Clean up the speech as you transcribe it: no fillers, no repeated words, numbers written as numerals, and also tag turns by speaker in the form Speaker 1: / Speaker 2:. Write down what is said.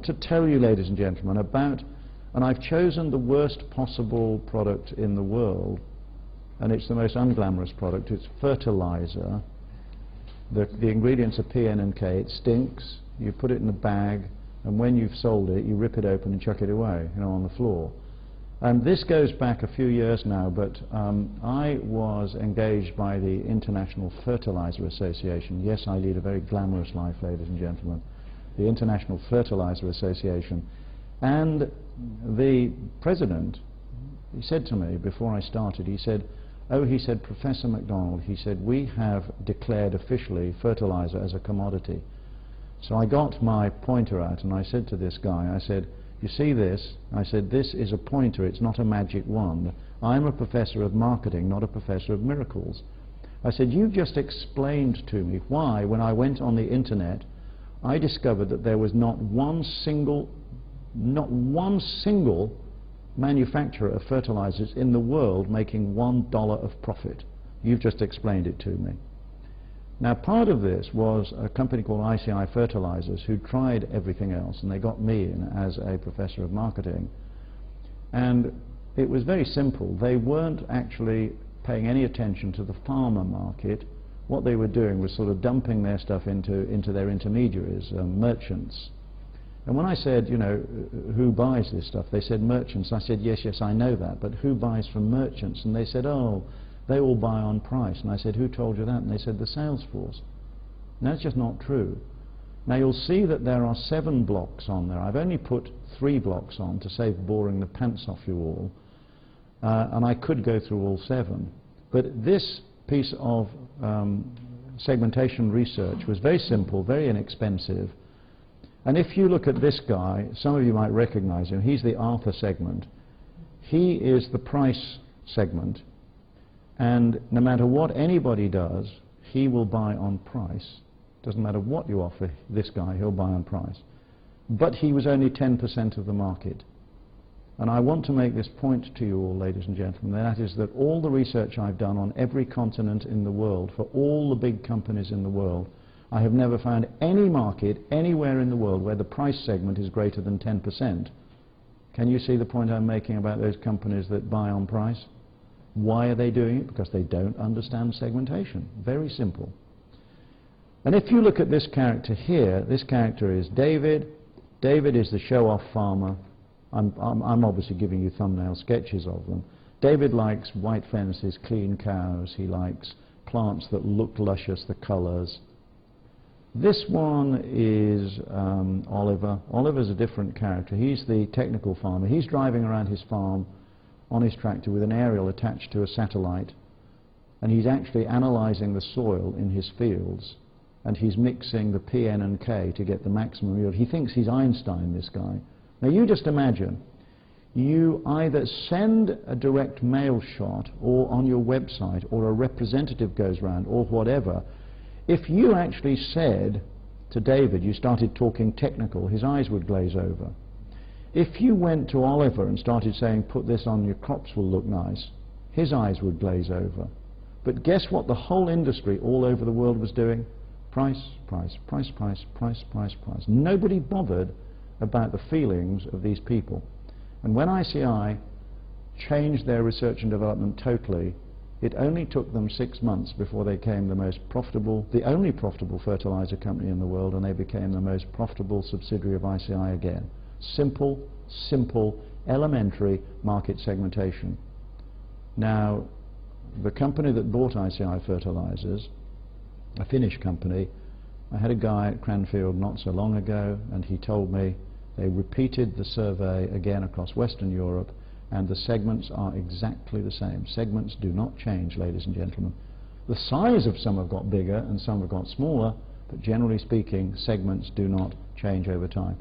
Speaker 1: to tell you, ladies and gentlemen, about, and I've chosen the worst possible product in the world, and it's the most unglamorous product. It's Fertiliser. The ingredients are PN and K. It stinks. You put it in a bag, and when you've sold it, you rip it open and chuck it away, you know, on the floor. And this goes back a few years now, but I was engaged by the International Fertiliser Association. Yes, I lead a very glamorous life, ladies and gentlemen. The International Fertiliser Association. And the president, he said to me before I started, he said, "Oh," he said, "Professor McDonald," he said, "we have declared officially fertilizer as a commodity." So I got my pointer out and I said to this guy, I said, "You see this?" I said, "This is a pointer, it's not a magic wand. I'm a professor of marketing, not a professor of miracles." I said, "You've just explained to me why, when I went on the internet, I discovered that there was not one single manufacturer of fertilizers in the world making $1 of profit. You've just explained it to me." Now, part of this was a company called ICI Fertilizers who tried everything else, and they got me in as a professor of marketing. And it was very simple. They weren't actually paying any attention to the farmer market. What they were doing was sort of dumping their stuff into their intermediaries, merchants. And when I said, you know, who buys this stuff, they said merchants. I said, yes, I know that, but who buys from merchants? And they said, oh, they all buy on price. And I said, who told you that? And they said, the sales force. And that's just not true. Now you'll see that there are 7 blocks on there. I've only put 3 blocks on to save boring the pants off you all. And I could go through all 7. But this piece of segmentation research was very simple, very inexpensive. And if you look at this guy, some of you might recognize him. He's the Arthur segment. He is the price segment. And no matter what anybody does, he will buy on price. Doesn't matter what you offer this guy, he'll buy on price. But he was only 10% of the market. And I want to make this point to you all, ladies and gentlemen, and that is that all the research I've done on every continent in the world, for all the big companies in the world, I have never found any market anywhere in the world where the price segment is greater than 10%. Can you see the point I'm making about those companies that buy on price? Why are they doing it? Because they don't understand segmentation. Very simple. And if you look at this character here, this character is David. David is the show-off farmer. I'm obviously giving you thumbnail sketches of them. David likes white fences, clean cows. He likes plants that look luscious, the colors. This one is Oliver. Oliver's a different character. He's the technical farmer. He's driving around his farm on his tractor with an aerial attached to a satellite, and he's actually analyzing the soil in his fields, and he's mixing the PN and K to get the maximum yield. He thinks he's Einstein, this guy. Now you just imagine, you either send a direct mail shot or on your website, or a representative goes round, or whatever. If you actually said to David, you started talking technical, his eyes would glaze over. If you went to Oliver and started saying, put this on, your crops will look nice, his eyes would glaze over. But guess what the whole industry all over the world was doing? Price, price, price, price, price, price, price. Nobody bothered about the feelings of these people. And when ICI changed their research and development totally, it only took them 6 months before they became the most profitable, the only profitable fertilizer company in the world, and they became the most profitable subsidiary of ICI again. Simple, simple, elementary market segmentation. Now, the company that bought ICI Fertilizers, a Finnish company, I had a guy at Cranfield not so long ago, and he told me they repeated the survey again across Western Europe, and the segments are exactly the same. Segments do not change, ladies and gentlemen. The size of some have got bigger and some have got smaller, but generally speaking, segments do not change over time.